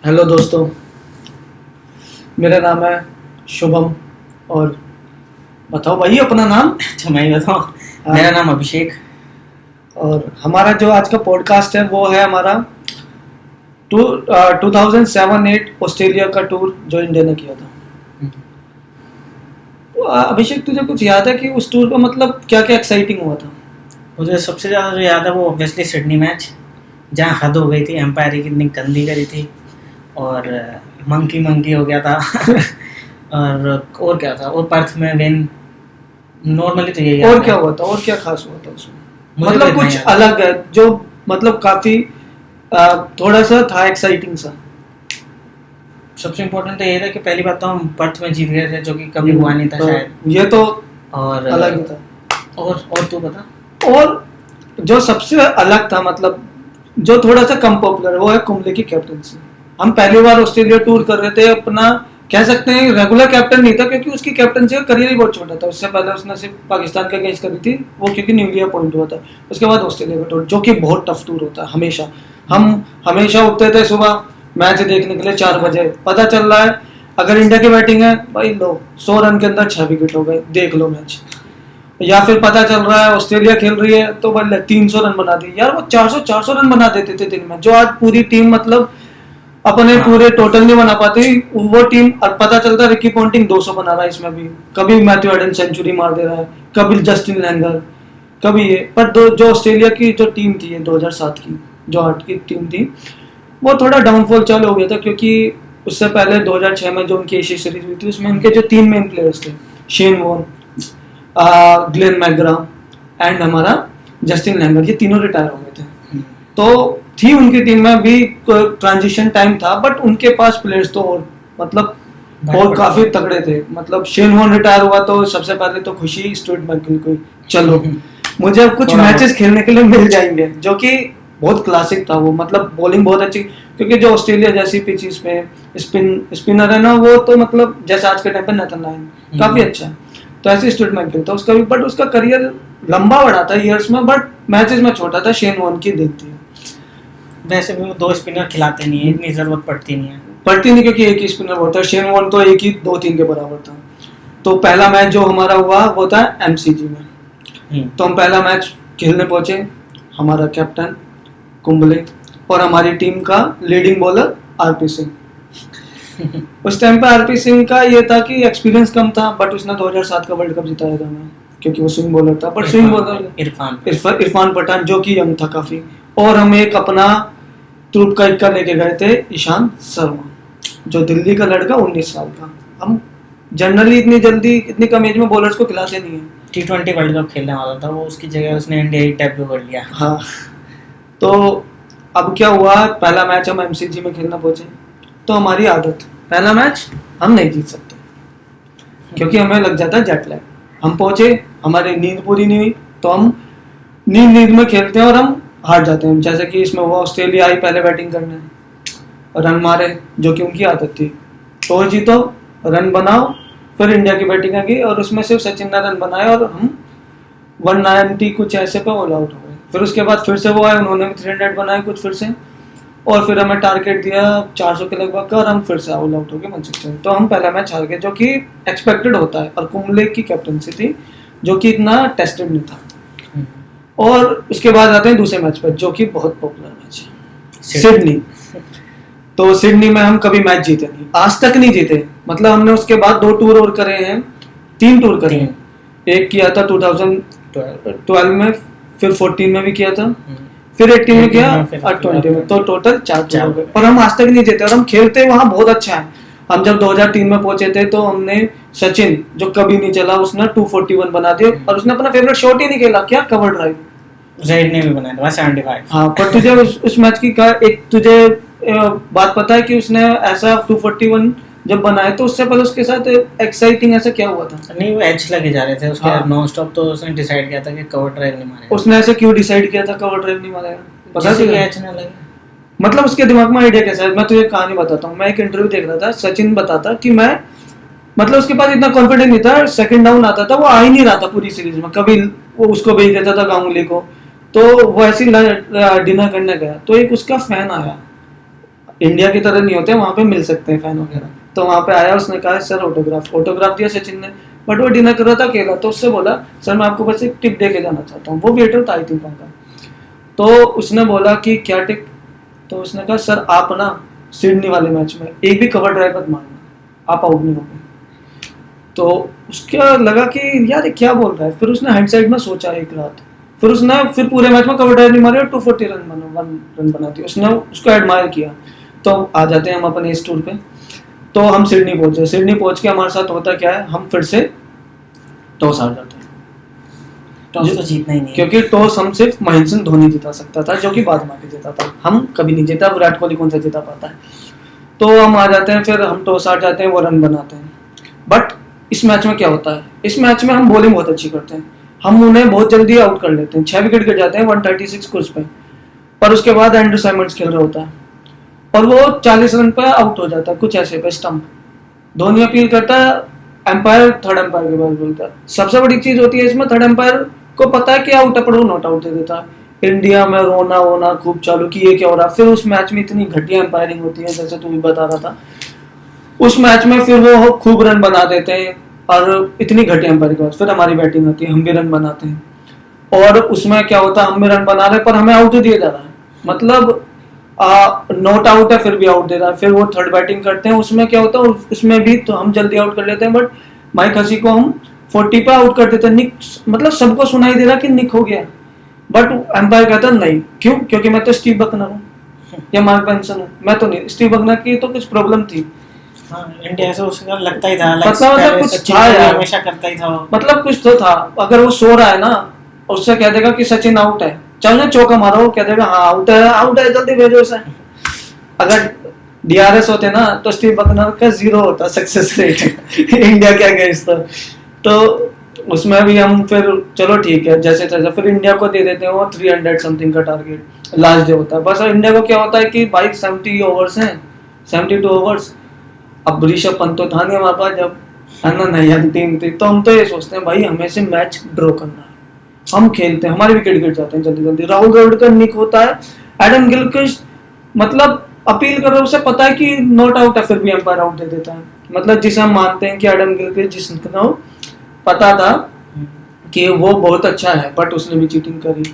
Hello दोस्तों, मेरा नाम है शुभम। और बताओ भाई अपना नाम। अच्छा मैं ही बताऊँ। हाँ। मेरा नाम अभिषेक। और हमारा जो आज का पॉडकास्ट है वो है हमारा 2007-8 ऑस्ट्रेलिया का टूर जो इंडिया ने किया था। तो अभिषेक, तुझे कुछ याद है कि उस टूर का मतलब क्या क्या एक्साइटिंग हुआ था? मुझे सबसे ज़्यादा जो याद है वो ऑब्वियसली सिडनी मैच, जहाँ हद हो गई थी, एम्पायर कितनी गंदी करी थी और मंकी मंकी हो गया था। और क्या था, और पर्थ में विन। नॉर्मली तो यही और याद क्या है। हुआ था, और क्या खास हुआ था उसमें? मुझे मतलब तो इतना कुछ याद है। अलग है जो मतलब काफी थोड़ा सा था एक्साइटिंग सा। सबसे इम्पोर्टेंट तो ये था कि पहली बात तो हम पर्थ में जीत गए थे, जो कि कभी हुआ नहीं था तो शायद। ये तो और अलग ही था। और तू बता। और जो सबसे अलग था, मतलब जो थोड़ा सा कम पॉपुलर है, वो है कुंबले की कैप्टनसी। हम पहली बार ऑस्ट्रेलिया टूर कर रहे थे, अपना कह सकते हैं रेगुलर कैप्टन नहीं था, क्योंकि उसकी कैप्टनसी का करियर ही बहुत छोटा था। उससे पहले उसने सिर्फ पाकिस्तान का अगेंस्ट करी थी, वो क्योंकि न्यूली अपॉइंट हुआ था। उसके बाद ऑस्ट्रेलिया का टूर, जो कि बहुत टफ टूर होता है हमेशा। हम हमेशा उठते थे सुबह मैच देखने के लिए 4 बजे, पता चल रहा है अगर इंडिया की बैटिंग है, भाई लो 100 रन के अंदर 6 विकेट हो गए, देख लो मैच। या फिर पता चल रहा है ऑस्ट्रेलिया खेल रही है तो भाई 300 रन बना दी यार, वो 400 रन बना देते थे दिन में, जो आज पूरी टीम मतलब अपने हाँ। पूरे टोटल नहीं बना पाती वो टीम। और पता चलता है रिकी पॉन्टिंग 200 बना रहा है इसमें भी, कभी मैथ्यू एडन सेंचुरी मार दे रहा है, कभी जस्टिन लैंगर, कभी ये। पर जो ऑस्ट्रेलिया की जो टीम थी, 2007 की जो 8 की टीम थी, वो थोड़ा डाउनफॉल चालू हो गया था, क्योंकि उससे पहले 2006 में जो उनकी एशिया सीरीज हुई थी, उसमें उनके जो 3 मेन प्लेयर्स थे, Shane Warne, Glenn McGrath and हमारा जस्टिन लैंगर, ये तीनों रिटायर हो गए थे। तो थी उनकी टीम में भी ट्रांजिशन टाइम था, बट उनके पास प्लेयर्स तो और मतलब और काफी तगड़े थे। मतलब शेन वॉर्न रिटायर हुआ तो सबसे पहले तो खुशी स्टुअर्ट मैकगिल को, चलो मुझे अब कुछ मैचेस खेलने के लिए मिल जाएंगे, जो कि बहुत क्लासिक था वो। मतलब बॉलिंग बहुत अच्छी, क्योंकि जो ऑस्ट्रेलिया जैसी पिचेस में स्पिनर है ना, वो तो मतलब जैसे आज के टाइम पे नेथन लायन काफी अच्छा है, तो ऐसे स्टुअर्ट मैकगिल था उसका भी। बट उसका करियर लंबा बढ़ा था ईयर्स में, बट मैचेस में छोटा था। शेन वॉर्न की देखती है, वैसे भी वो 2 स्पिनर खिलाते नहीं है, इतनी जरूरत पड़ती नहीं है। क्योंकि एक ही स्पिनर होता है। शेन वॉर्न तो एक ही 2-3 के बराबर था। तो पहला मैच जो हमारा हुआ वो था एमसीजी में। तो हम पहला मैच खेलने पहुंचे, हमारा कैप्टन कुंबले और हमारी टीम का लीडिंग बॉलर आरपी सिंह। उस टाइम पे आरपी सिंह का ये था कि एक्सपीरियंस कम था, बट उसने 2007 का वर्ल्ड कप जिताया था हमें, क्योंकि वो स्विंग बॉलर था। But swing bowler Irfan Pathan, जो कि यंग था काफी। और हम एक अपना ट्रूप का इक्का लेके गए थे, ईशांत शर्मा, जो दिल्ली का लड़का 19 साल का। हम जनरली इतनी जल्दी इतनी कम एज में बॉलर्स को खिलाते नहीं है। T20 वर्ल्ड कप खेलने वाला था वो, उसकी जगह उसने इंडिया ही डेब्यू कर लिया। हाँ, तो अब क्या हुआ, पहला मैच हम एमसीजी में खेलना पहुंचे, तो हमारी आदत, पहला मैच हम नहीं जीत सकते, क्योंकि हमें लग जाता है जेट लैग। हम पहुंचे, हमारी नींद पूरी नहीं हुई, तो हम नींद में खेलते हैं और हम हार जाते हैं। जैसे कि इसमें हुआ, ऑस्ट्रेलिया आई पहले बैटिंग करने और रन मारे, जो कि उनकी आदत थी। टॉस जीतो, रन बनाओ, फिर इंडिया की बैटिंग आ गई और उसमें सिर्फ सचिन ने रन बनाए और हम 190 कुछ ऐसे पे ऑल आउट हो गए। फिर उसके बाद फिर से वो आए, उन्होंने भी 300 बनाए कुछ फिर से, और फिर हमें टारगेट दिया 400 के लगभग का, और हम फिर से ऑल आउट हो गए 160। तो हम पहला मैच हार गए, जो कि एक्सपेक्टेड होता है। और कुंबले की कैप्टनसी थी, जो कि इतना टेस्टेड नहीं था। और उसके बाद आते हैं दूसरे मैच पर, जो कि बहुत पॉपुलर मैच है, सिडनी। तो सिडनी में हम कभी मैच जीते नहीं, आज तक नहीं जीते। मतलब हमने उसके बाद 2 टूर और करे हैं, 3 टूर करे हैं। एक किया था 2012 में, फिर 14 में भी किया था, फिर 18 में किया और 20 में, तो टोटल 4 टूर हो गए। और हम आज तक नहीं जीते, और हम खेलते वहां बहुत अच्छा है। हम जब 2003 में पहुंचे थे, तो हमने सचिन, जो कभी नहीं चला, उसने 241 बना दिया, और उसने अपना फेवरेट शॉट ही नहीं खेला, क्या कवर ड्राइव। जहीर ने भी बनाया था 75। हाँ, पर तुझे उस मैच की एक तुझे बात पता है कि उसने ऐसा 241 जब बनाए, तो उससे पहले उसके साथ एक्साइटिंग ऐसा क्या हुआ था? नहीं, वो एज लगे जा रहे थे उसके। हाँ। नॉन स्टॉप तो उसने डिसाइड किया था कि कवर ड्राइव नहीं मारेगा। उसने ऐसे क्यों डिसाइड किया था कवर ड्राइव नहीं मारेगा, पता जिससे है? एज ना लगे। मतलब उसके दिमाग में आइडिया कैसा है, मैं तुझे कहानी बताता हूँ। मैं एक इंटरव्यू देख रहा था, सचिन बताता कि मैं, मतलब उसके पास इतना कॉन्फिडेंस नहीं था, सेकंड डाउन आता था वो आ ही नहीं रहा था पूरी सीरीज में, कभी वो उसको भेज देता था गांगुली को। तो वो ऐसे डिनर करने गया, तो एक उसका फैन आया, इंडिया की तरह नहीं होते, वहाँ पे मिल सकते हैं फैन वगैरह। तो वहाँ पे आया, उसने कहा सर ऑटोग्राफ दिया सचिन ने, बट वो डिनर कर रहा था अकेला। तो उससे बोला सर मैं आपको बस एक टिप दे के जाना चाहता हूँ। वो वेटर था आई थिंक वहाँ का। तो उसने बोला कि क्या टिप? तो उसने कहा सर आप ना सिडनी वाले मैच में एक भी कवर ड्राइव मत मारना, आप आउट नहीं होंगे। तो उसका लगा कि यार ये क्या बोल रहा है। फिर उसने हाइंडसाइट में सोचा एक रात, फिर उसने फिर पूरे मैच में कवर ड्राइव नहीं मारी और 240 रन बना दिए। उसने उसको एडमायर किया। तो आ जाते हैं हम अपने इस टूर पे। तो हम सिडनी पहुंचे। सिडनी पहुंच के हमारे साथ होता क्या है, हम फिर से टॉस हार जाते हैं। टॉस तो जीतना ही नहीं है। क्योंकि टॉस हम सिर्फ महेंद्र सिंह धोनी जीता सकता था, जो कि बाद में आके जीता था। हम कभी नहीं जीता, विराट कोहली कौन सा जीता पाता है। तो हम आ जाते हैं, फिर हम टॉस हार जाते हैं, वो रन बनाते हैं। बट इस मैच में क्या होता है, इस मैच में हम बॉलिंग बहुत अच्छी करते हैं, हम उन्हें बहुत जल्दी आउट कर लेते हैं। 6 विकेट गिर जाते हैं 136 स्कोर्स पे। पर उसके बाद एंड्रू साइमंड्स खेल रहा होता है और वो 40 रन पे आउट हो जाता है, कुछ ऐसे पे स्टंप। धोनी अपील करता है, एम्पायर थर्ड एम्पायर के पास बोलता है। सबसे बड़ी चीज होती है इसमें, थर्ड एम्पायर को पता है कि आउट है पर वो नॉट आउट दे देता है। इंडिया में रोना वोना खूब चालू कि ये क्या हो रहा है। फिर उस मैच में इतनी घटिया एम्पायरिंग होती है, जैसे तू भी बता रहा था। उस मैच में फिर वो खूब रन बना देते हैं और इतनी घटिया एम्पायरिंग के बाद फिर हमारी बैटिंग आती है, हम भी रन बनाते हैं। और उसमें क्या होता है, हम भी रन बना रहे पर हमें आउट दिया जा रहा है, मतलब नॉट आउट है फिर भी आउट दे रहा है। फिर वो थर्ड बैटिंग करते हैं, उसमें क्या होता है, उसमें भी तो हम जल्दी आउट कर लेते हैं। बट माइक हसी को हम 40 पे आउट कर देते हैं। निक, मतलब सबको सुनाई दे रहा कि निक हो गया, बट एम्पायर कहता नहीं। क्यों? क्योंकि मैं तो स्टीव बकनर हूँ या मार्क बेंसन हूँ, मैं तो नहीं। स्टीव बकनर की तो कुछ प्रॉब्लम थी। हाँ, इंडिया से उसका लगता ही था, मतलब कुछ था यार, हमेशा करता ही था। मतलब कुछ तो था। अगर वो सो रहा है ना, उससे कह देगा कि सचिन आउट है, चल ना चौका मारो, कह देगा हाँ आउट है जल्दी भेजो उसे। अगर डीआरएस होते ना तो स्टीव बकनर का 0 होता सक्सेस रेट इंडिया के अगेंस्ट। तो उसमें भी हम फिर चलो ठीक है जैसे तैसे फिर इंडिया को दे देते हैं वो 300 समथिंग का टारगेट लास्ट डे होता है बस। इंडिया को क्या होता है कि भाई 70 ओवर्स हैं, 72 ओवर्स। अब ऋषभ पंत तो था नहीं हमारे पास जब, है ना, नई टीम थी। तो हम तो ये सोचते हैं भाई हमें से मैच ड्रॉ करना है, हम खेलते हैं, हमारे विकेट गिर जाते हैं जल्दी जल्दी। राहुल द्रविड़ का निक होता है, एडम गिलक्रिस्ट मतलब अपील कर रहे हैं, उसे पता है कि नॉट आउट है फिर भी एम्पायर आउट दे देता है। मतलब जिसे हम मानते हैं कि एडम गिलक्रिस्ट, जिसको पता था कि वो बहुत अच्छा है बट उसने भी चीटिंग करी।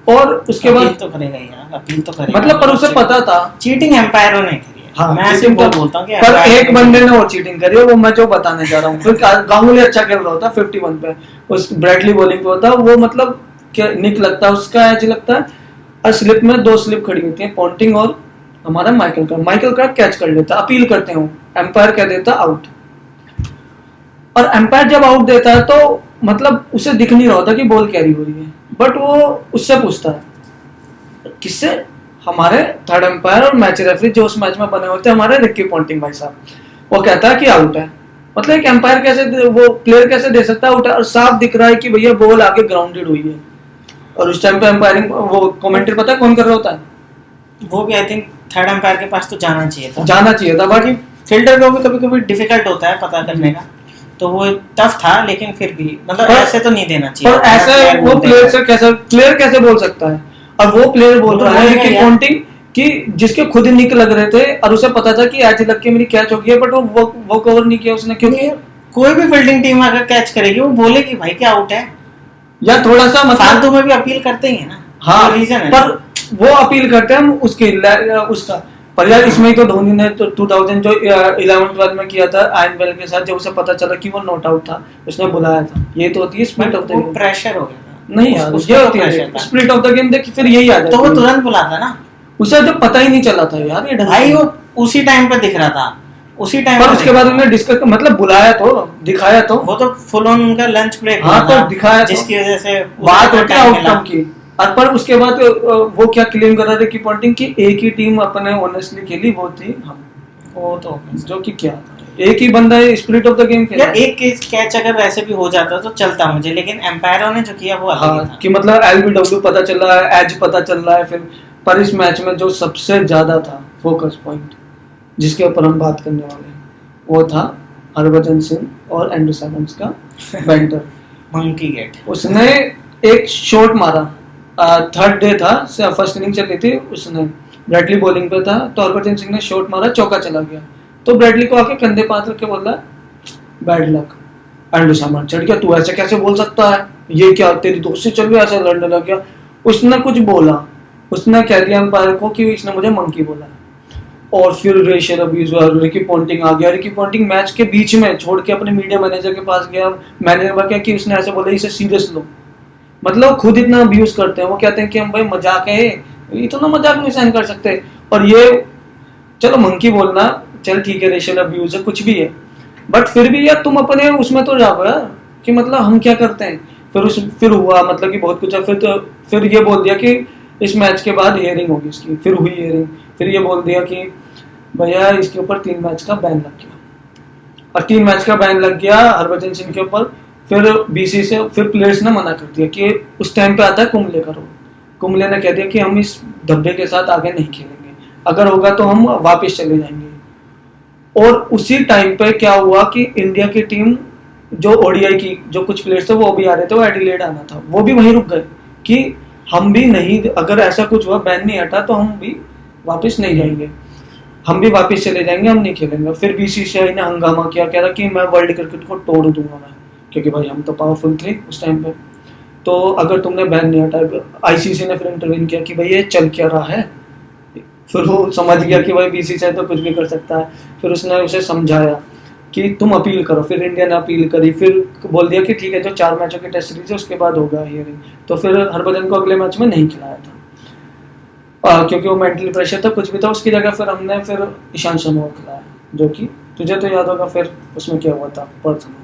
और उसके बाद तो करेगा यार, अपील तो करेगा, मतलब पर उसे पता था चीटिंग एम्पायरों ने करी है। हाँ, मैं सिर्फ बोलता हूँ कि पर एक बंदे ने वो चीटिंग करी है, वो मैं जो बताने जा रहा हूँ। फिर गांगुली अच्छा खेल रहा होता 51 पे, उस ब्रैडली बॉलिंग पे होता वो, मतलब क्या निक लगता है उसका, एज लगता है। और स्लिप में 2 स्लिप खड़ी होती है, पॉन्टिंग और हमारा माइकल का कैच कर लेता, अपील करते हो, एम्पायर कह देता आउट। और एम्पायर जब आउट देता है तो मतलब उसे दिख नहीं रहा होता कि बॉल कैरी हो रही है, बट वो उससे पूछता है किससे, हमारे थर्ड एम्पायर और मैच रेफरी जो उस मैच में बने होते हैं हमारे रिक्की पॉन्टिंग भाई साहब। वो कहता है कि आउट है। मतलब एक एम्पायर कैसे, वो प्लेयर कैसे दे सकता है आउट है, और साफ दिख रहा है कि भैया बॉल आगे ग्राउंडेड हुई है। और उस टाइम पे एम्पायरिंग वो कमेंट्री पता है कौन कर रहा होता है, वो भी आई थिंक थर्ड एम्पायर के पास तो जाना चाहिए था। बाकी फील्डर को भी कभी कभी डिफिकल्ट होता है पता करने का, तो वो टफ था, लेकिन फिर भी मतलब ऐसे तो नहीं देना चाहिए। और ऐसे वो प्लेयर कैसे बोल सकता है। और वो प्लेयर बोल रहा है कि पॉन्टिंग कि जिसके खुद ही निक लग रहे थे और उसे पता था कि एज लग के मेरी कैच हो गई है, बट वो कवर नहीं किया उसने। क्योंकि कोई भी फील्डिंग टीम अगर कैच करेगी वो बोलेगी भाई क्या आउट है, या थोड़ा सा मतलब फालतू में भी अपील करते ही है ना। हाँ, रीजन है पर वो अपील करते हैं उसका। पर यार इसमें ही तो धोनी ने तो 2000 जो 11-12 में किया था आयन बेल के साथ, जब उसे पता चला कि वो नॉट आउट था, उसने बुलाया था। ये तो होती है spirit of the game. Pressure हो गया नहीं यार, ये होती है स्पिरिट ऑफ द गेम। देखिए फिर यही आ जाता, तो वो तुरंत बुलाता ना, उसे तो पता ही नहीं चला था यार ये भाई, वो उसी टाइम पे दिख रहा था, उसी टाइम पर उसके बाद उन्होंने डिस्कस मतलब बुलाया तो दिखाया तो, वो तो फुल ऑन उनका लंच ब्रेक हाँ तो दिखाया, जिसकी वजह से बात होती है आउटकम की। और पर उसके बाद वो क्या क्लेम कर रहा था कि पॉइंटिंग की एक ही टीम अपने ऑनेस्टली खेली, वो थी हम। वो तो जो कि क्या एक ही बंदा है, स्पिरिट ऑफ द गेम खेला। यार एक कैच अगर वैसे भी हो जाता तो चलता मुझे, लेकिन एम्पायरों ने जो किया वो अलग ही था। कि मतलब एलबीडब्ल्यू पता चल रहा है, एज पता चल रहा है फिर। पर इस मैच में जो सबसे ज्यादा था फोकस पॉइंट जिसके ऊपर हम बात करने वाले हैं, वो था हरभजन सिंह और एंड्रू साइमंड्स का बैंटर। मंकी गेट, उसने एक शॉट मारा, थर्ड डे था, फर्स्ट इनिंग चल रही थी, उसने ब्रैडली बॉलिंग पे था, तो हरभजन सिंह ने शॉट मारा, चौका चला गया, तो ब्रैडली को आके कंधे पे हाथ रख के बोला बैड लक, एंड सामान चढ़ गया, तू ऐसे कैसे बोल सकता है, ये क्या तेरी दोस्ती चल रही है, ऐसा लड़ने लग गया। उसने कुछ बोला, उसने कह दिया अंपायर को कि इसने मुझे मंकी बोला, और फिर रेशियल अब्यूज हुआ, रिकी पॉन्टिंग आ गया। रिकी पॉन्टिंग मैच के बीच में छोड़ के अपने मीडिया मैनेजर के पास गया, मैनेजर क्या कि उसने ऐसे बोला इसे सीरियस लो, मतलब खुद इतना अब्यूज करते हैं, वो कहते हैं कि हम भाई मजाक है, इतना मजाक नहीं सहन कर सकते। और ये चलो मंकी बोलना चल ठीक है, रेशियल अब्यूज है, कुछ भी है, बट फिर भी यार तुम अपने उसमें तो जाओ यार कि मतलब हम क्या करते हैं। फिर हुआ मतलब कि बहुत कुछ है, फिर ये बोल दिया कि इस मैच के बाद हियरिंग होगी इसकी, फिर हुई हियरिंग, फिर ये बोल दिया कि भैया इसके ऊपर 3 मैच का बैन लग गया, और 3 मैच का बैन लग गया हरभजन सिंह के ऊपर। फिर बीसी से फिर प्लेयर्स ने मना कर दिया कि उस टाइम पे आता है कुंबले का रोल, कुंबले ने कह दिया कि हम इस धब्बे के साथ आगे नहीं खेलेंगे, अगर होगा तो हम वापस चले जाएंगे। और उसी टाइम पे क्या हुआ कि इंडिया की टीम जो ओडीआई की जो कुछ प्लेयर्स थे वो भी आ रहे थे, वो एडिलेड आना था, वो भी वहीं रुक गए कि हम भी नहीं, अगर ऐसा कुछ हुआ बैन नहीं हटा तो हम भी वापस नहीं जाएंगे, हम भी वापस चले जाएंगे, हम नहीं खेलेंगे। फिर बीसीसीआई ने हंगामा किया, कह रहा कि मैं वर्ल्ड क्रिकेट को तोड़ दूंगा मैं, क्योंकि भाई हम तो पावरफुल थे उस टाइम पे, तो अगर तुमने बैन नहीं हटाया। आईसीसी ने फिर इंटरवीन किया कि भाई ये चल क्या रहा है, फिर वो समझ गया कि भाई बीसीसीआई तो कुछ भी कर सकता है। फिर उसने उसे समझाया कि तुम अपील करो, फिर इंडिया ने अपील करी, फिर बोल दिया कि ठीक है जो 4 मैचों की टेस्ट सीरीज है उसके बाद होगा हियरिंग। तो फिर हरभजन को अगले मैच में नहीं खिलाया था, क्योंकि वो मेंटली प्रेशर था, कुछ भी था, उसकी जगह फिर हमने फिर ईशांत शर्मा को खिलाया, जो कि तुझे तो याद होगा फिर उसमें क्या हुआ था, पर्थ में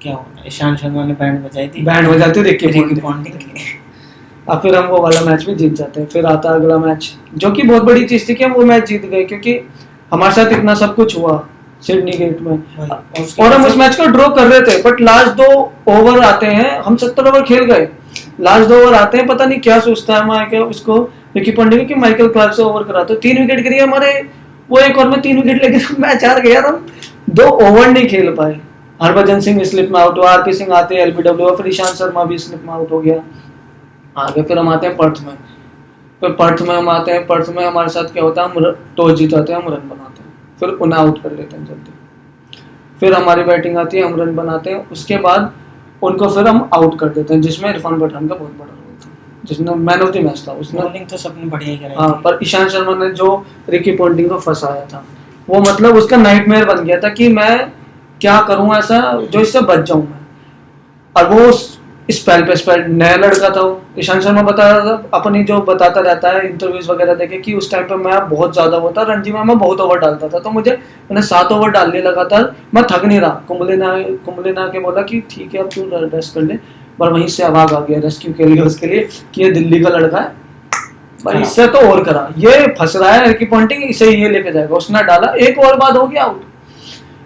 क्या हुआ, ईशांत शर्मा ने बैंड बजाई थी, बैंड बजाते रिकी पॉन्टिंग की। अब फिर हम वो वाला मैच भी जीत जाते हैं। फिर आता अगला मैच, जो कि बहुत बड़ी चीज थी कि हम वो मैच जीत गए, क्योंकि हमारे साथ इतना सब कुछ हुआ सिडनी गेट में, और हम उस मैच को ड्रॉ कर रहे थे, बट लास्ट 2 ओवर आते हैं, हम 70 ओवर खेल गए, लास्ट 2 ओवर आते हैं, पता नहीं क्या सोचता है हमारे उसको रिकी पॉन्टिंग कि माइकल क्लार्क से ओवर कराते, 3 विकेट गिरी हमारे, वो एक ओवर में 3 विकेट लेके मैच हार गया, हम 2 ओवर नहीं खेल पाए। हरभजन सिंह स्लिप में आउट हुआ, आरपी सिंह आते हैं एलबीडब्ल्यू, फिर ईशांत शर्मा भी स्लिप में आउट हो गया। आगे फिर हम आते हैं पर्थ में, फिर पर्थ में हम आते हैं, पर्थ में हमारे साथ क्या होता है, हम टॉस जीताते हैं, हम रन बनाते हैं, फिर उन्हें आउट कर लेते हैं जल्दी, फिर हमारी बैटिंग आती है, हम रन बनाते हैं, उसके बाद उनको फिर हम आउट कर देते हैं, जिसमें इरफान पठान का बहुत बड़ा रोल था, जिसने मैन ऑफ द मैच था उसने। बॉलिंग तो सबने बढ़िया ही कराई। हाँ, पर ईशांत शर्मा ने जो रिकी पॉन्टिंग को फंसाया था, वो मतलब उसका नाइटमेयर बन गया था कि मैं क्या करूं ऐसा जो इससे बच जाऊं मैं। और वो स्पेल पे स्पेल नया लड़का था वो, ईशांत शर्मा बता रहा था अपनी जो बताता रहता है इंटरव्यूज वगैरह देखे कि उस टाइम पे मैं बहुत ज्यादा होता, रणजी में मैं बहुत ओवर डालता था, तो मैंने 7 ओवर डालने लगातार, मैं थक नहीं रहा। कुंबले ने आके बोला कि ठीक है अब तू रेस्ट कर ले, पर वहीं से आवाज आ गया रेस्क्यू के लिए उसके लिए कि ये दिल्ली का लड़का है भाई, इससे तो और करा, ये फंस रहा है रिकी पॉन्टिंग, इसे ये लेके जाएगा। उसने डाला, 1 ओवर बाद हो गया आउट।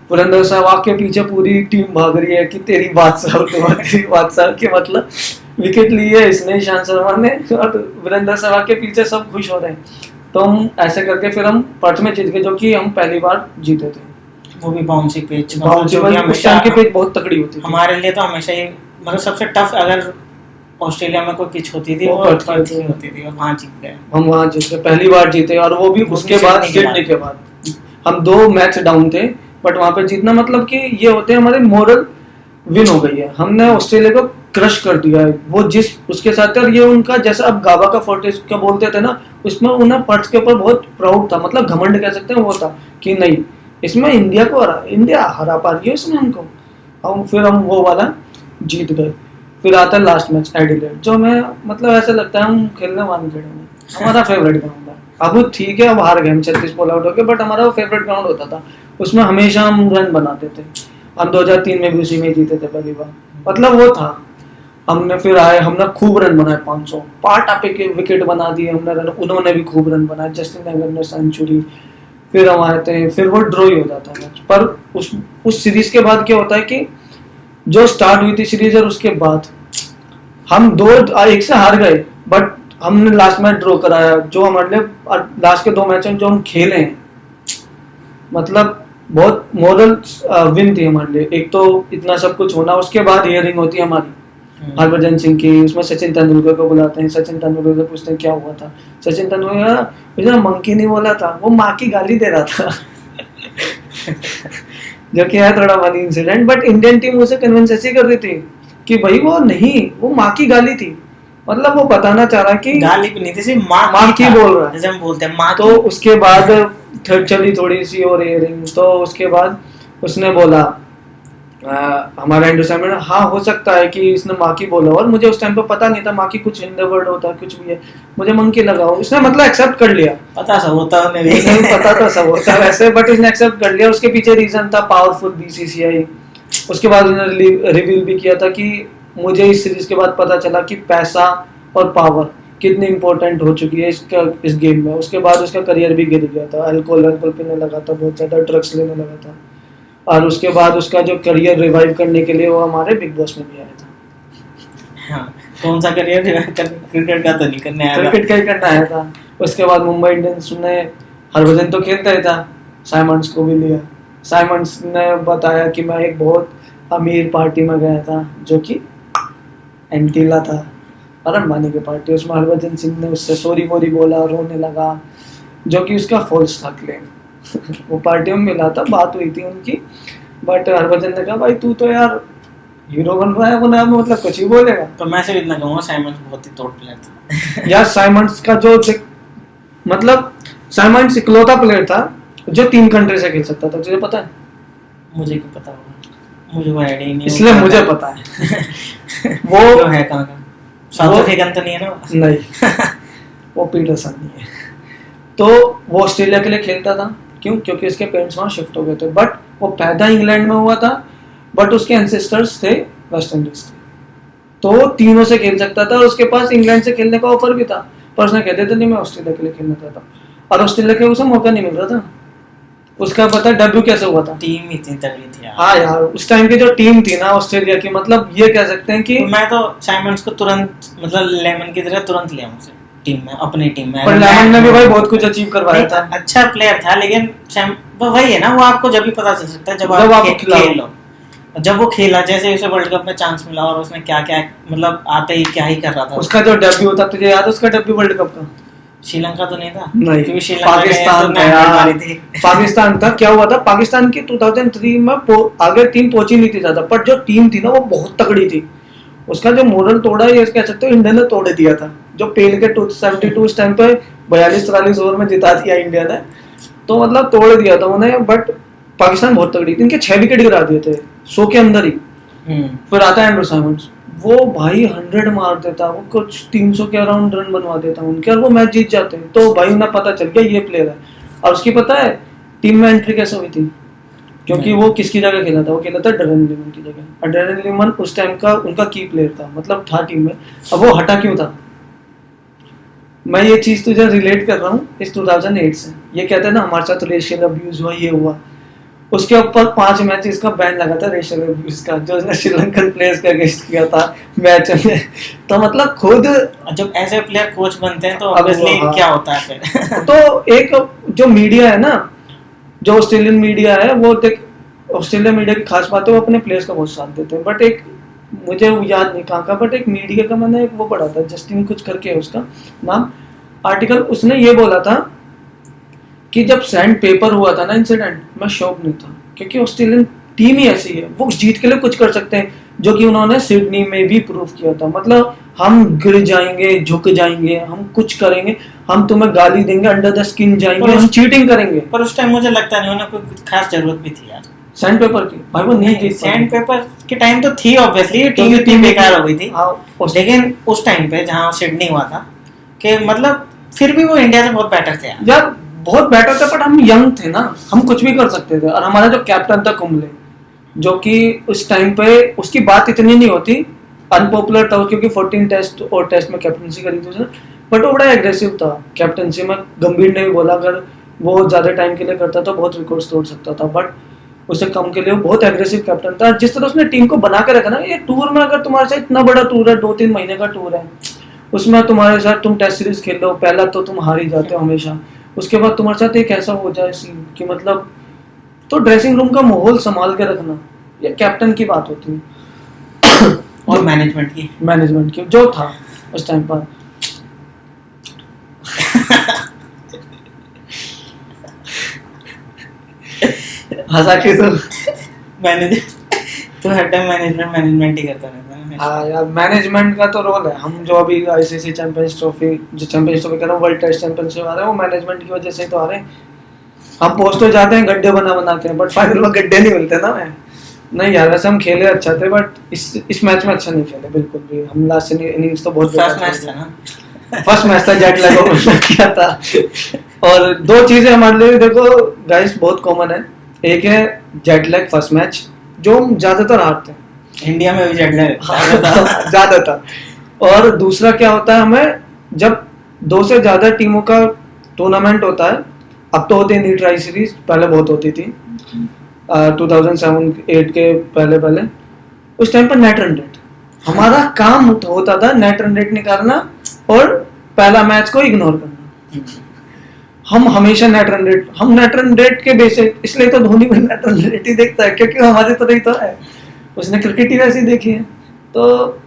पुरंदर सहवाग के पीछे पूरी टीम भाग रही है कि तेरी बादशाह के मतलब विकेट लिए इसने ईशांत शर्मा ने, और वीरेंद्र सहवाग के पीछे सब खुश हो रहे हैं। तो हम ऐसे करके फिर हम पर्थ में जीत गए, जो कि हम पहली बार जीते थे, वो भी बाउंसी पिच। उस टाइम की पिच बहुत तकड़ी होती थी हमारे लिए, तो हमेशा ही मतलब सबसे टफ, अगर ऑस्ट्रेलिया में कोई पिच होती थी वो पर्थ की होती थी, और वहां जीत गए, हम वहां जीते, पहली बार जीते, और वो भी उसके बाद सिडनी के बाद हम 2 मैच डाउन थे, बट वहां पे जीतना मतलब कि ये होते हैं हमारे मोरल विन हो गई है, हमने ऑस्ट्रेलिया को क्रश कर दिया है। वो जिस उसके साथ, और ये उनका जैसा अब गाबा का फोर्टेज का बोलते थे ना, उसमें उन्हें पर्थ के ऊपर बहुत प्राउड था, मतलब घमंड कह सकते हैं वो था कि नहीं इसमें इंडिया हरा पा रही है इसमें हमको। फिर हम वो वाला जीत गए। फिर आता है लास्ट मैच एडिलेड, जो मैं मतलब ऐसा लगता है हम खेलने वानखेड़े में, हमारा फेवरेट ग्राउंड है। अब ठीक है अब हार गए हम 36 बॉल आउट हो गए, बट हमारा वो फेवरेट ग्राउंड होता था, उसमें हमेशा हम रन बनाते थे। हम 2003 में भी उसी में जीते थे पहली बार, मतलब वो था। हमने फिर आए, हमने खूब रन बनाए, 500 पाटा पे विकेट बना दिए हमने, रन उन्होंने भी खूब रन बनाए, जस्टिन एंगर ने सेंचुरी। फिर हम आए थे, फिर वो ड्रॉ ही हो जाता है मैच। पर उस सीरीज के बाद क्या होता है कि जो स्टार्ट हुई थी सीरीज और उसके बाद हम 2-1 से हार गए, बट हमने लास्ट मैच ड्रॉ कराया, जो हमारे लिए लास्ट के 2 मैच जो हम खेले हैं, मतलब बहुत मोरल विन थी हमारे लिए। एक तो इतना सब कुछ होना, उसके बाद हियरिंग होती है हमारी, हरभजन सिंह की, उसमें सचिन तेंदुलकर को बुलाते हैं, सचिन तेंदुलकर से पूछते हैं क्या हुआ था, सचिन तेंदुलकर मुझे मंकी नहीं बोला था, वो माँ की गाली दे रहा था। जो कि है थोड़ा funny incident, but Indian team उसे कन्विंस ऐसी कर रही थी कि भाई वो नहीं, वो माँ की गाली थी, मतलब वो बताना चाह रहा कि गाली भी नहीं थी, सिर्फ माँ की बोल रहा है, जैसे हम बोलते हैं माँ। तो उसके बाद चली थोड़ी सी और एयरिंग, तो उसके बाद उसने बोला हमारा एंड्रू सैमुअल, हाँ हो सकता है कि इसने माँ की बोला, और मुझे उस टाइम पे पता नहीं था माँ की कुछ हिंदी वर्ड होता है, कुछ भी है, मुझे मंकी लगा, उसने मतलब एक्सेप्ट कर लिया, पता सब होता है पता था सब होता वैसे, बट उसने एक्सेप्ट कर लिया। उसके पीछे रीजन था पावरफुल बीसीसीआई। उसके बाद उसने रिवील भी किया था कि मुझे इस सीरीज के बाद पता चला कि पैसा और पावर कितनी इंपॉर्टेंट हो चुकी है इस गेम में। उसके बाद उसका करियर भी गिर गया था, अल्कोहल पीने लगा था, बहुत ज्यादा ड्रग्स लेने लगा था, और उसके बाद उसका जो करियर रिवाइव करने के लिए वो हमारे बिग बॉस में भी आया था। हाँ, कौन सा करियर क्रिकेट का तो नहीं करने आया था, क्रिकेट का ही करना आया था। उसके बाद मुंबई इंडियंस ने, हरभजन तो खेलता ही था, साइमंड्स को भी लिया। साइमंड्स ने बताया कि मैं एक बहुत अमीर पार्टी में गया था जो कि एंटीला था, अरुण मानी की पार्टी, उसमें हरभजन सिंह ने उससे सॉरी वोरी बोला, रोने लगा, जो कि उसका फॉल्स था क्लेम। वो पार्टी में मिला था, बात हुई थी उनकी, बट हरभजन ने कहा भाई तू तो यार हीरो बन रहा है, वो नाम मतलब कुछ ही बोलेगा। तो मैं सिर्फ इतना कहूँगा साइमंड्स बहुत ही तोड़ प्लेयर था। यार साइमंड्स का जो मतलब साइमंड्स इकलौता प्लेयर था जो 3 कंट्री से खेल सकता था, तुझे पता है? मुझे क्यों पता होगा, मुझे कोई आइडिया नहीं, इसलिए मुझे पता है। वो है कहाँ का, साउथ अफ्रीकन तो नहीं है ना? नहीं, वो पीटरसन नहीं है। तो वो ऑस्ट्रेलिया के लिए खेलता था, क्यों? क्योंकि उसके पेरेंट्स वहाँ शिफ्ट हो गए थे, बट वो पैदा इंग्लैंड में हुआ था, बट उसके एंसेस्टर्स थे वेस्ट इंडीज के, तो वो तीनों से खेल सकता था। उसके पास इंग्लैंड से खेलने का ऑफर भी था, पर उसने कहते थे नहीं मैं ऑस्ट्रेलिया के लिए खेलना चाहता, और ऑस्ट्रेलिया के उसे मौका नहीं मिल रहा था। उसका पता डेब्यू कैसे हुआ था? टीम इतनी तगड़ी थी यार। हाँ यार, उस टाइम की जो टीम थी ना ऑस्ट्रेलिया की, मतलब ये कह सकते हैं कि तो मैं तो साइमंड्स को तुरंत, मतलब लेमन की तरह तुरंत लिया मुझे टीम में, अपनी टीम में। पर लेमन ने भी भाई बहुत कुछ अचीव करवाया था। अच्छा प्लेयर था, लेकिन वही है ना, वो आपको जब भी पता चल सकता है जब आप खेलो। जब वो खेला, जैसे उसे वर्ल्ड कप में चांस मिला, और उसने क्या क्या मतलब आते ही क्या ही कर रहा था। उसका जो डेब्यू था, तुझे याद है उसका डेब्यू वर्ल्ड कप का? श्रीलंका तो नहीं था, नहीं, क्योंकि श्रीलंका पाकिस्तान था यार। पाकिस्तान था। क्या हुआ था पाकिस्तान की 2003 में आगे टीम पहुंची नहीं थी ज्यादा, पर जो टीम थी ना वो बहुत तगड़ी थी। उसका जो मोरल तोड़ा, ये कह सकते हो इंडिया ने तोड़ दिया था, जो पेल के 272 उस टाइम पे 42-43 ओवर में जिता दिया इंडिया ने, तो मतलब तोड़ दिया था उन्हें। बट पाकिस्तान बहुत तगड़ी थी, इनके 6 विकेट गिरा दिए थे 100 के अंदर ही। फिर आता है एंड्रू साइमंड्स, वो भाई 100 मार देता, वो कुछ 300 के अराउंड रन बनवा देता उनके, और वो मैच जीत जाते हैं। तो भाई उन्हें पता चल गया ये प्लेयर है। और उसकी पता है टीम में एंट्री कैसे हुई थी? क्योंकि वो किसकी जगह खेला था? वो खेला था डैरेन लेमन की जगह, और डैरेन लेमन उस टाइम का उनका की प्लेयर था, मतलब था टीम में। अब वो हटा क्यों था? मैं ये चीज तुझे रिलेट कर रहा हूँ इस 2008 से। ये कहते हैं ना हमारे साथ रेशियल अब्यूज हुआ, ये हुआ, उसके ऊपर 5 मैचेस का बैन लगा था रेशियल अब्यूज का, जो उसने श्रीलंकन प्लेयर्स के अगेंस्ट किया था मैच में। तो मतलब खुद जब ऐसे प्लेयर कोच बनते हैं तो ऑब्वियसली क्या होता है फिर। तो एक जो मीडिया है ना, जो ऑस्ट्रेलियन मीडिया है, वो देख ऑस्ट्रेलिया मीडिया की खास बात है, वो अपने प्लेयर्स का बहुत साथ देते हैं। बट एक मुझे याद नहीं कहाँ का, बट एक मीडिया का मैंने वो पढ़ा था, जस्टिन कुछ करके है उसका नाम, आर्टिकल, उसने ये बोला था कि जब सैंड पेपर हुआ था ना इंसिडेंट, मैं शॉक नहीं था, क्योंकि ऑस्ट्रेलियन टीम ही ऐसी है, वो जीत के लिए कुछ कर सकते हैं, जो कि उन्होंने सिडनी में भी प्रूव किया था। मतलब हम गिर जाएंगे, झुक जाएंगे, हम कुछ करेंगे, हम तुम्हें गाली देंगे, अंडर द स्किन जाएंगे, हम चीटिंग करेंगे। पर उस टाइम मुझे लगता नहीं उन्हें कोई खास जरूरत भी थी यार सैंड पेपर की। भाई वो नहीं थी, सैंड पेपर के टाइम तो थी ऑब्वियसली, टीम इतनी बेकार हो गई थी। लेकिन उस टाइम पे जहाँ सिडनी हुआ था, कि मतलब फिर भी वो इंडिया से बहुत बेटर थे यार, बहुत बेटर थे, बट हम यंग थे ना, हम कुछ भी कर सकते थे। और हमारा जो कैप्टन था कुंबले, जो कि उस टाइम पे उसकी बात इतनी नहीं होती, अनपॉपुलर था क्योंकि 14 टेस्ट और टेस्ट में कैप्टनसी करी थी उसने, बट वो बड़ा एग्रेसिव था कैप्टनसी में। गंभीर ने भी बोला अगर वो ज्यादा टाइम के लिए करता तो बहुत रिकॉर्ड्स तोड़ सकता था, बट उसे कम के लिए वो बहुत एग्रेसिव कैप्टन था। जिस तरह उसने टीम को बना के रखा ना, ये टूर में अगर तुम्हारे साथ इतना बड़ा टूर है, 2-3 महीने का टूर है, उसमें तुम्हारे साथ तुम टेस्ट सीरीज खेल लो, पहला तो तुम हार ही जाते हो हमेशा, उसके बाद तुम्हारे साथ एक ऐसा हो जाए सीन कि मतलब, तो ड्रेसिंग रूम का माहौल संभाल के रखना ये कैप्टन की बात होती है। और मैनेजमेंट की मैनेजमेंट की जो था उस टाइम पर। हंसा के तो मैनेज तो हर टाइम मैनेजमेंट ही करता रहता है। हाँ यार, मैनेजमेंट का तो रोल है। हम जो अभी आईसीसी चैंपियंस ट्रॉफी, जो चैंपियंस ट्रॉफी कर रहे हैं, वर्ल्ड टेस्ट चैंपियनशिप आ रहे हैं, वो मैनेजमेंट की वजह से तो आ रहे हैं। हम पोस्ट तो जाते हैं गड्ढे बना बना के, बट फाइनल में गड्ढे नहीं मिलते ना। मैं नहीं यार, वैसे हम खेले अच्छा थे, बट इस मैच में अच्छा नहीं खेले बिल्कुल भी। हम लास्ट इनिंग्स तो बहुत फर्स्ट मैच था ना, फर्स्ट मैच था, जेट लैग किया था। और दो चीजें हमारे लिए देखो गाइस बहुत कॉमन है। एक है जेट लैग फर्स्ट मैच, जो हम ज्यादातर हारते हैं। इंडिया में भी जेट लैग ज्यादा था। और दूसरा क्या होता है, हमें जब 2 से ज्यादा टीमों का टूर्नामेंट होता है, अब तो होती है नहीं ट्राई सीरीज, पहले बहुत होती थी 2007-8 के पहले उस टाइम पर नेट रन रेट हमारा काम होता था, नेट रन रेट निकालना और पहला मैच को इग्नोर करना। हम हमेशा नेट रन रेट के बेसिस, इसलिए तो धोनी भी नेट रन रेट ही देखता है, क्योंकि हमारी तरह ही तो है, उसने क्रिकेट ही वैसे देखी है। तो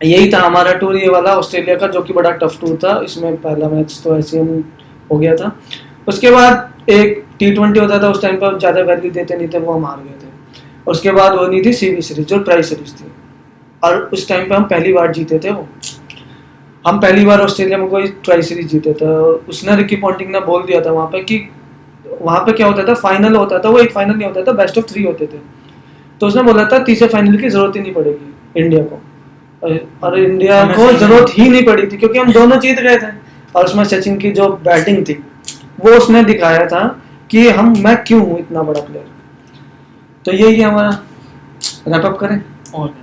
यही था हमारा टूर ये वाला ऑस्ट्रेलिया का, जो कि बड़ा टफ टूर था। इसमें पहला मैच तो ऐसे हम हो गया था। उसके बाद एक T20 होता था, उस टाइम पर ज़्यादा वैल्यू देते नहीं थे, वो हम हार गए थे। उसके बाद होनी थी सीबी सीरीज, जो ट्राई सीरीज थी, और उस टाइम पे हम पहली बार जीते थे। वो हम पहली बार ऑस्ट्रेलिया में कोई ट्राई सीरीज जीते थे। और उसने रिकी पॉन्टिंग ने बोल दिया था वहाँ पे कि वहाँ पे क्या होता था, फाइनल होता था, वो एक फाइनल नहीं होता था, बेस्ट ऑफ 3 होते थे। तो उसने बोला था तीसरे फाइनल की जरूरत ही नहीं पड़ेगी इंडिया को, और इंडिया को जरूरत ही नहीं पड़ी थी, क्योंकि हम दोनों जीत गए थे। और उसमें सचिन की जो बैटिंग थी, वो उसने दिखाया था कि मैं क्यों हूँ इतना बड़ा प्लेयर। तो यही हमारा रैप अप करें। और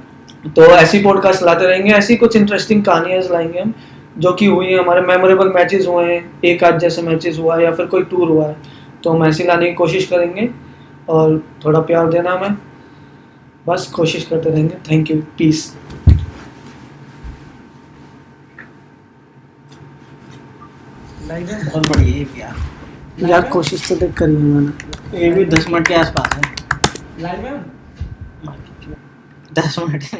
तो ऐसी पॉडकास्ट लाते रहेंगे, ऐसी कुछ इंटरेस्टिंग कहानियां लाएंगे हम, जो कि हुई है, हमारे मेमोरेबल मैचेस हुए हैं, एक आध जैसे मैचेस हुआ है, या फिर कोई टूर हुआ है, तो हम ऐसी लाने की कोशिश करेंगे। और थोड़ा प्यार देना हमें, बस कोशिश करते रहेंगे। Thank you, peace. बहुत बढ़िया ये भी यार कोशिश तो देख करी है मैंने। ये भी 10 मिनट के आसपास है। लाइव में 10 मिनट नहीं।